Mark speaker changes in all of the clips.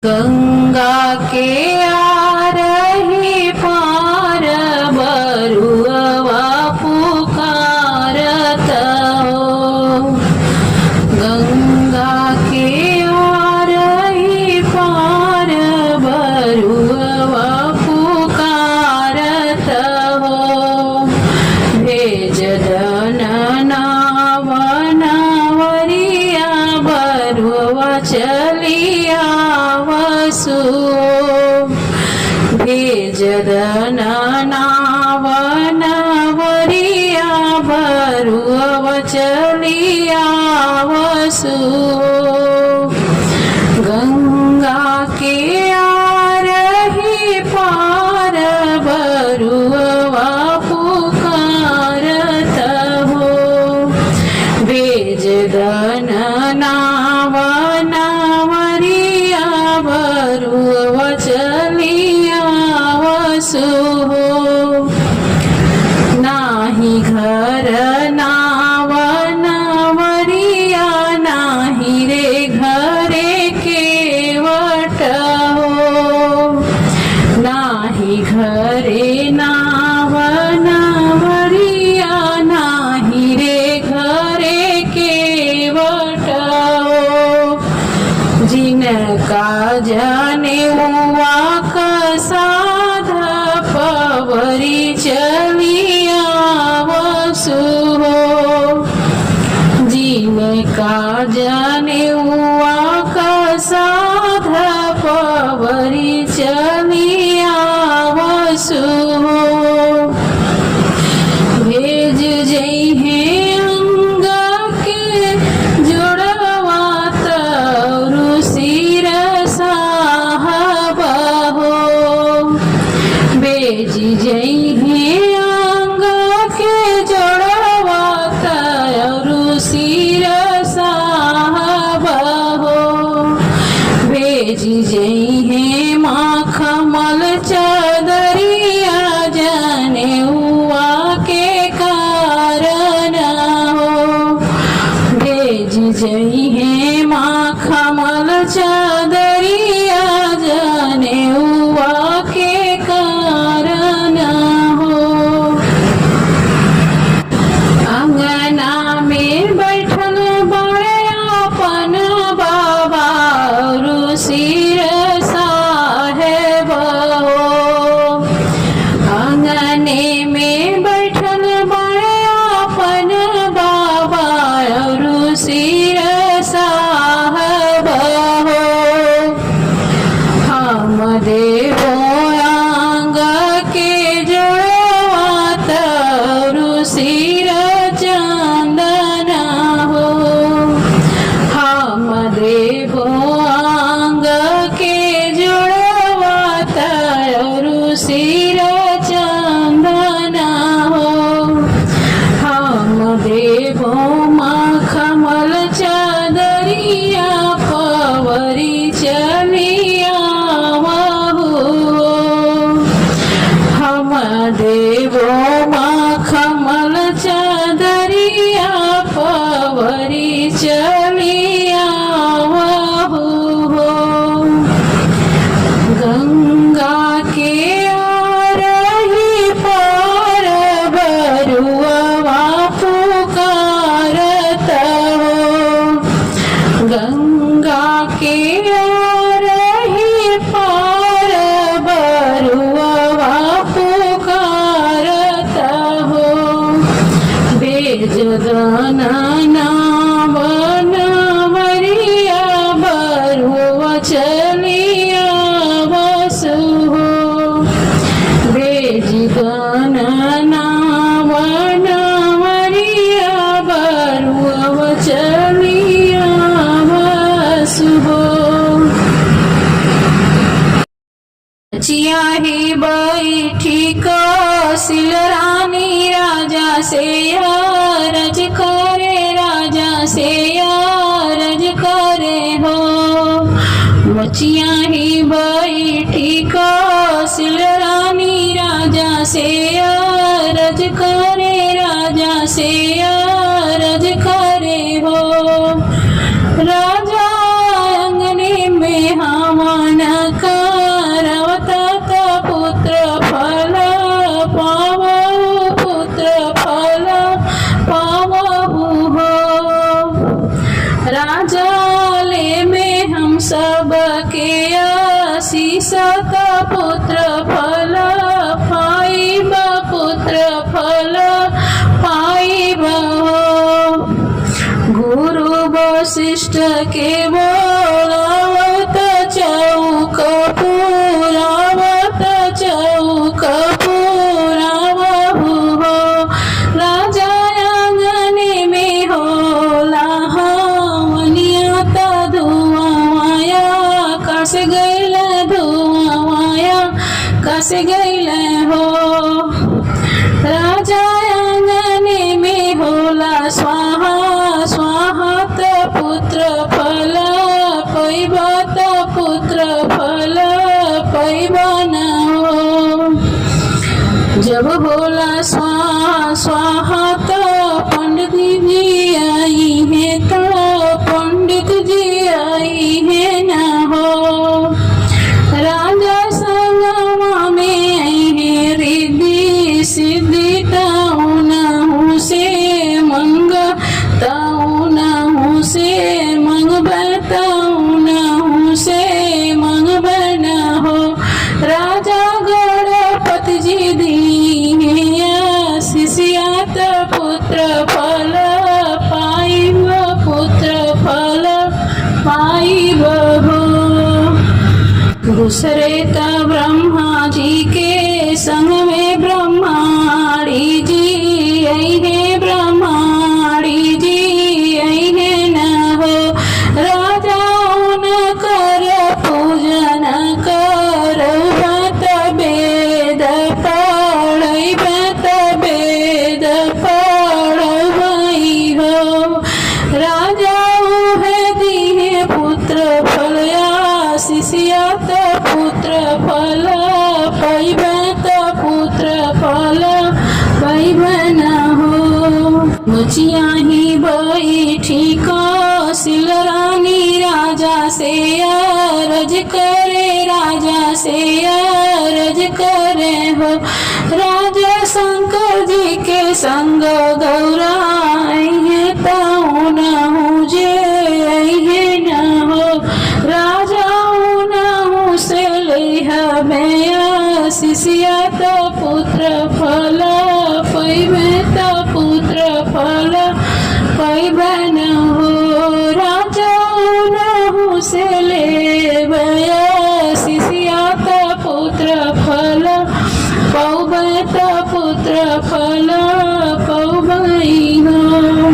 Speaker 1: गंगा के आ रही पार बरुआ पुकारत हो। गंगा के आ रही पार बरुआ पुकारत हो। भेज दन नावरिया बरुआ चलिया वसु। भेज दन नावरिया बरुआ चलिया वसु। गंगा के आ रही पार बरुआ पुकारत हो। भेज दन नावरिया बरुआ चलिया वसु। नाही घर नावरिया नाही रे घरे केवट हो। नाही घरे नावरिया नाही रे घरे केवट हो। जिनका जनेउआ कसाध पवरी चलिया वसु हो। जिनका जनेउआ कसाध पवरी चलिया वसु हो। भेज जइहे अंग के जोड़वा तौरु सिर साहब हो। भेज जइहे अंग के जोड़वा तौरु सिर साहब हो। भेज जइहे माखमल चदरिया जनेउआ के कारण हो। भेज जइहे माखमल चदरिया जनेउआ के कारण हो। अंगना में बैठल बड़े अपन बाबा औरु सिर साहेब हो। अंगने में बैठल बड़े अपन बाबा औरु सिर साहेब हो। हम देवो अंग के जोड़वा तौरु सिर चंदन हो। हम देवो अंग के जोड़वा तौरु सिर चंदन हो। हम देवो माखमल चदरिया पवरी चलिया वहु। हम देवो माखमल चदरिया पवरी चलिया वहु। गंगा के आ रही पार बरुआ पुकारत हो। गंगा के आ रही पार बरुआ पुकारत हो। भेज दन नावरिया बरुआ चलिया वसु हो। भेज दन नावरिया बरुआ चलिया वसु हो। चियाही बैठी कौशल रानी राजा से अरज करे। राजा से अरज करे हो। मचियाही बैठी कौशल रानी राजा से अरज करे। राजा से अरज करे हो। राजा अंगने में हवन के आशीष त पुत्र फल पाइब पुत्र फल पाइब गुरु वशिष्ठ के बोलावत चौक पुरावत चौक पुरावहु हो राजा आंगन में होला हवनिया त धुआया कस गैल धुआया कस गैल हो राजा आंगन में होला स्वाहा स्वाहा त पुत्र फल पैब त पुत्र फल पैब न हो जब बोला स्वाहा स्वाहा त पंडित जी आई है तो पंडित जी आई है न हो राजा संगमा में आई है रिद्धि सिद्धि ताऊ से मंग ताऊ से मंग बताऊ से मंग बना हो राजा गणपति जी दी शिष्यात पुत्र फल पाइब पुत्र फल पाइब हो दूसरे त ब्रह्मा जी के संग में ब्रह्माणी जी आई है ब्रह्माणी जी आई है न हो राजा न कर पूजन कर वेद पढ़ब वेद पढ़बई हो राजा है दिहे पुत्र फल शिष्यात पुत्र फल पैब त पुत्र फल पैब न हो मुचिया ही बैठी कौशल रानी राजा से अरज करे राजा से अरज करे हो राजा शंकर जी के संग गौराई है ताऊ न हो जे है न हो राजा से लिह शिष्यात पुत्र फल पैब त पुत्र फल पैब न हो राजा नहु से ले शिष्यात पुत्र फल पौब त पुत्र फल पौबई हो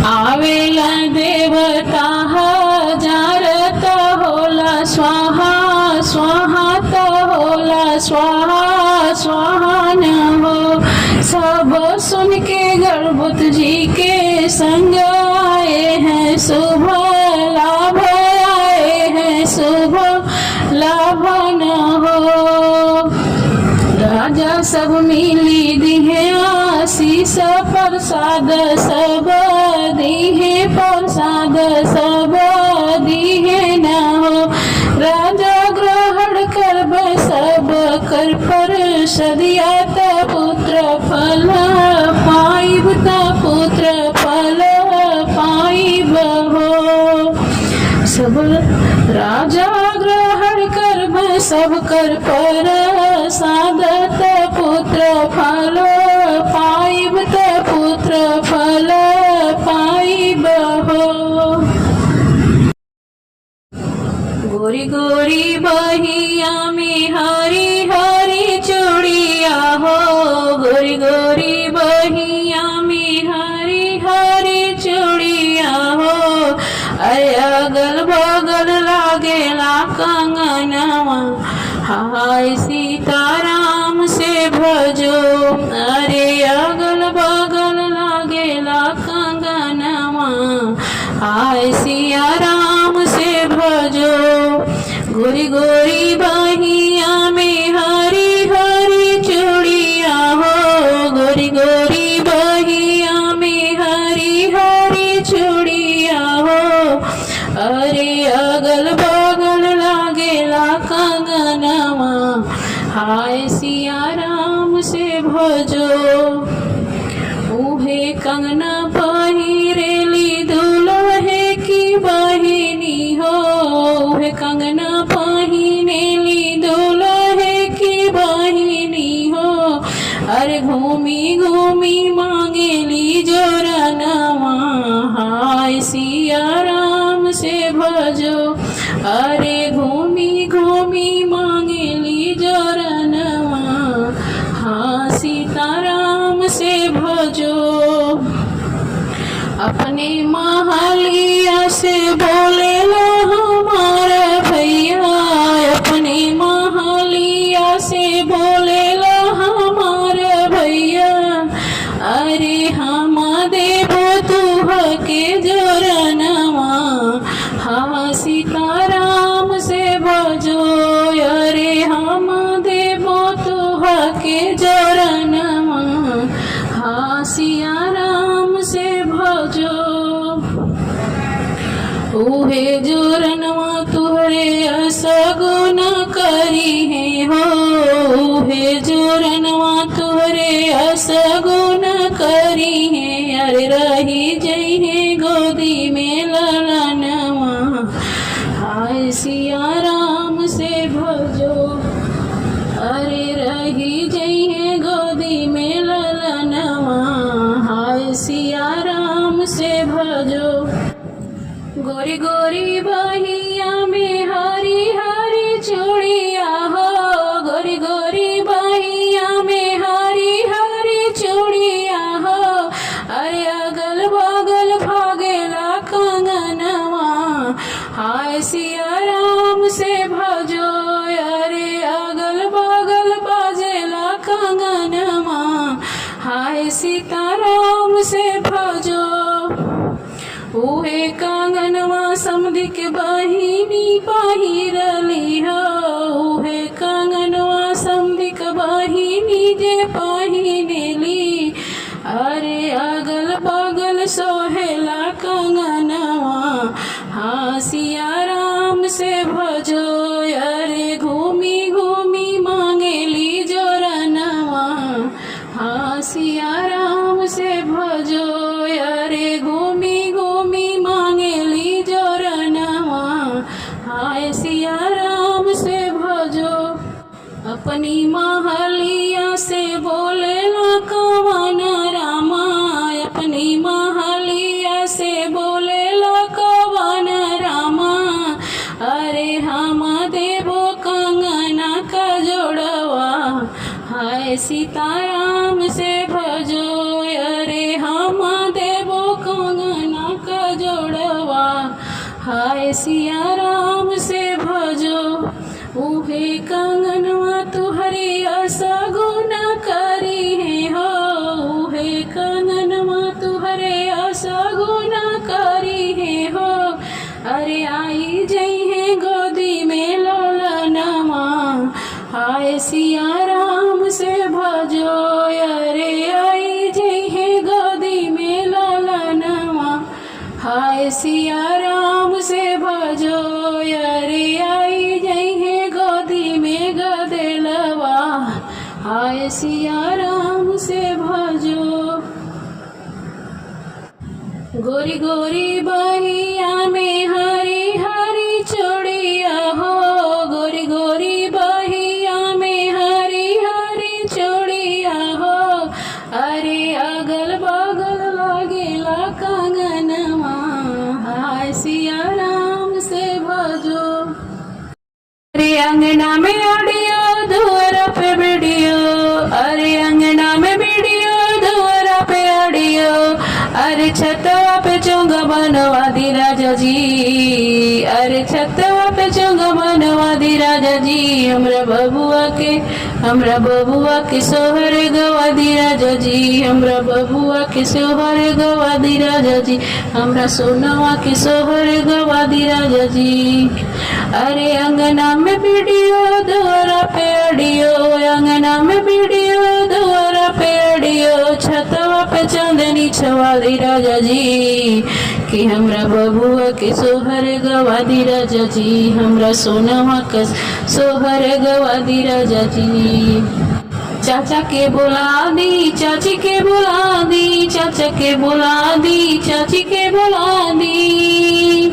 Speaker 1: आवेला देवता हजार त होला स्वाहा स्वाहा त होला स्वाहा स्वाहा न हो सब सुन के गर्भुत जी के संग आए हैं शुभ लाभ आए हैं शुभ लाभ न हो राजा सब मिली दिहे आशीष प्रसाद सब दिहे प्रसाद सब दिहे न हो राजा ग्रहण करब सब कर परिषदियात पुत्र फल पाइब त पुत्र फल पाइब हो सब राजा ग्रहण करब सब कर प्रसादत पुत्र फल पाइब त पुत्र फल पाइब हो गोरी गोरी बहिया में हरी हरी चूड़िया हो गोरी गोरी बहिया में हरी हरी चूड़िया हो अरे अगल बगल लागेला कंगनवा हाय सीताराम से भजो अरे अगल बगल लागेला कंगनवा हाय सिया राम से भजो गोरी गोरी बहिया में हरी हरी चूड़िया हो गोरी गोरी बहिया में हरी हरी चूड़िया हो अरे अगल बगल लागेला कंगनवा हाय सिया राम से भजो उहे कंगना पहिरेली दुल्हे की बहिनी हो उहे कंगना पहिनेली दुल्हे की बहिनी हो। अरे घूमी घूमी मांगेली जोरनवा, हाय सिया राम से भजो। अरे घूमी घूमी मांगेली जोरनवा, हाँ सीताराम से भजो। अपने महलिया से बोलेला हमारा भैया, अपने महलिया से बोलेला हमारा भैया। अरे हम देबो तुह के जोरनवा, हाँ सीताराम से भजो। अरे हम देबो तुह के जोरनवा, हाँ सिया राम से भजो। उहे जोरनवा तुहरे असगुन करी है हो, उहे जोरनवा तुहरे असगुन करी है। अरे रही जई है गोदी में ललनवा, हाय सिया राम से भजो। अरे रही जई है गोदी में ललनवा, हाय सिया राम से भजो। गोरी गोरी बहिया में हरी हरी चूड़िया हो, गोरी गोरी बहिया में हरी हरी चूड़िया हो। अरे अगल बगल भागेला कंगनवा, हाय सिया राम से भजो। अरे अगल बगल बाजेला कंगनवा, हाय सीताराम से भजो। उहे कंगनवा समधि के बहिनी पहिरली हो, उहे कंगनवा समधि के बहिनी जे पहिनेली। अरे अगल बगल सोहेला कंगनवा, हाँ सिया राम से भजो। अरे घूमी घूमी मांगेली जोरनवा, हाँ सिया राम से भजो। अरे घूमी घूमी मांगेली जोरनवा, हाय सिया राम से भजो। अपनी महलिया से बोलेला कवन रामा, अपनी महलिया से बोलेला कवन रामा। अरे हम देबो कंगना का जोड़वा, हाय सीताराम से भजो। अरे हम देबो कंगना का जोड़वा, हाय सिया राम से भजो। उहे कंगनवा तुहरी असगुन करी है हो, उहे कंगनवा तुहरे असगुन करी है हो। अरे आई जई है गोदी में ललनवा, हाय सिया राम से भजो। अरे आई जई है गोदी में ललनवा, हाय सिया राम से भजो। अरे आई जई है गोदी में गदेलवा, हाय सिया राम से भजो। गोरी गोरी बहिया में हरी हरी चूड़िया हो, गोरी गोरी बहिया में हरी हरी चूड़िया हो। अरे अगल बगल लागेला कंगनवा, हाय सिया राम से भजो। अरे अंगना में अड़ियो दुआरा पे बिड़ियो, अरे अंगना में बिड़ियो दुआरा पे अड़ियो। अरे छतवा पे चोंगा बनवा दी राजा जी, अरे छतवा पे चोंगा बनवा दी राजा जी। हमरा बबुआ के सोहर गवा दी राजा जी, हमरा बबुआ के सोहर गवा दी राजा जी, हमरा सोनवा के सोहर गवा दी राजा जी। अरे अंगना में बिड़ियो दुआरा पे अड़ियो, अंगना में बिड़ियो दुआरा पे अड़ियो। छतवा पे चांदनी छवा दी राजा जी, कि हमरा बबुआ के सोहर गवा दी राजा जी, हमरा सोनवा के सोहर गवा दी राजा जी। चाचा के बुला दी, चाची के बुला दी, चाचा के बुला दी, चाची के बुला दी।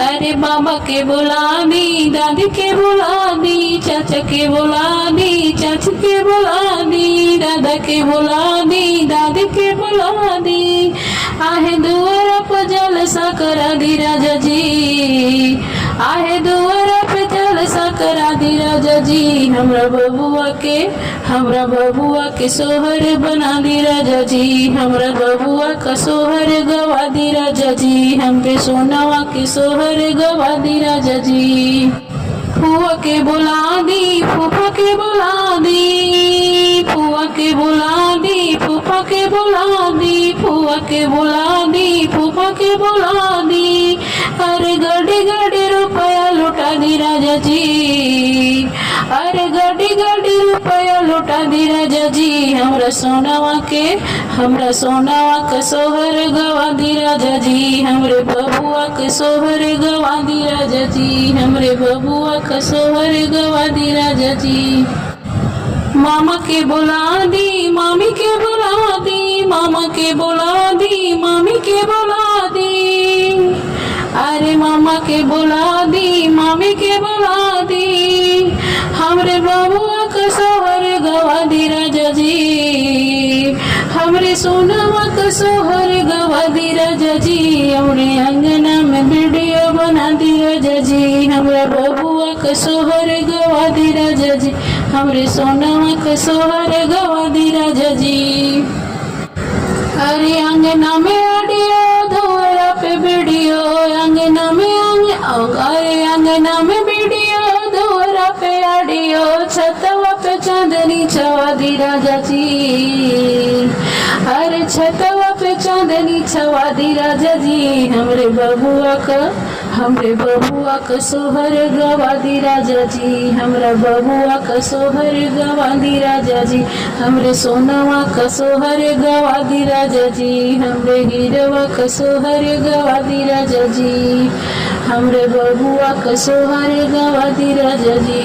Speaker 1: अरे बाबा के बुला दी, दादी के बुला दी, चाचा के बुला दी, चाची के बुला दी, दादा के बुला दी, दादी के बुला दी। आहे दुआरा पर जलसा करा दी राजा जी, आहे दुआरा पे जलसा करा दी राजा जी। हमरा बबुआ के सोहर बना दी राजा जी, हमरा बबुआ का सोहर गवा दी राजा जी, हम पे सोनावा के सोहर गवा दी राजा जी। फुआ के बुला दी, फूफा के बुला दी, फुआ के बुला दी, फूफा के बुला दी, फुआ के बुला दी, फूफा के बुला दी। अरे गड़ी गड़ी रुपया लुटा दी राजा जी, अरे गड़ी गड़ी रुपया लुटा दी राजा जी। हमरा सोनावा का सोहर गवा दी राजा जी, हमरे बबुआ के सोहर गवा दी राजा जी, हमरे बबुआ का सोहर गवा दी राजा जी। मामा के बुला दी, मामी के बुला दी, मामा के बुला दी, मामी के बुला दी। अरे मामा के बुला दी, मामी के बुला दी, हमरे बबुआ का सोहर गवा दी राजा जी, हमरे सोनावा का सोहर गवा दी राजा जी। हमरे अंगना में वीडियो बना दी राजा जी, हमरा बबुआ का सोहर गवा दी राजा जी, हमरे सोनावा का सोहर गवा दी राजा जी। अरे अंगना में ऑडियो, दुआरा पे वीडियो, अंगना में अरे अंगना में वीडियो, दुआरा पे ऑडियो, छतवा पे चांदनी छवा दी राजा जी, अरे छतवा पे चांदनी छवा दी राजा जी। हमरे बबुआ का सोहर गवा दी राजा जी, हमरा बबुआ का सोहर गवा दी राजा जी, हमरे सोनावा का सोहर गवा दी राजा जी, हमरे हीरवा का सोहर गवा दी राजा जी, हमरे बबुआ का सोहर गवा दी राजा जी।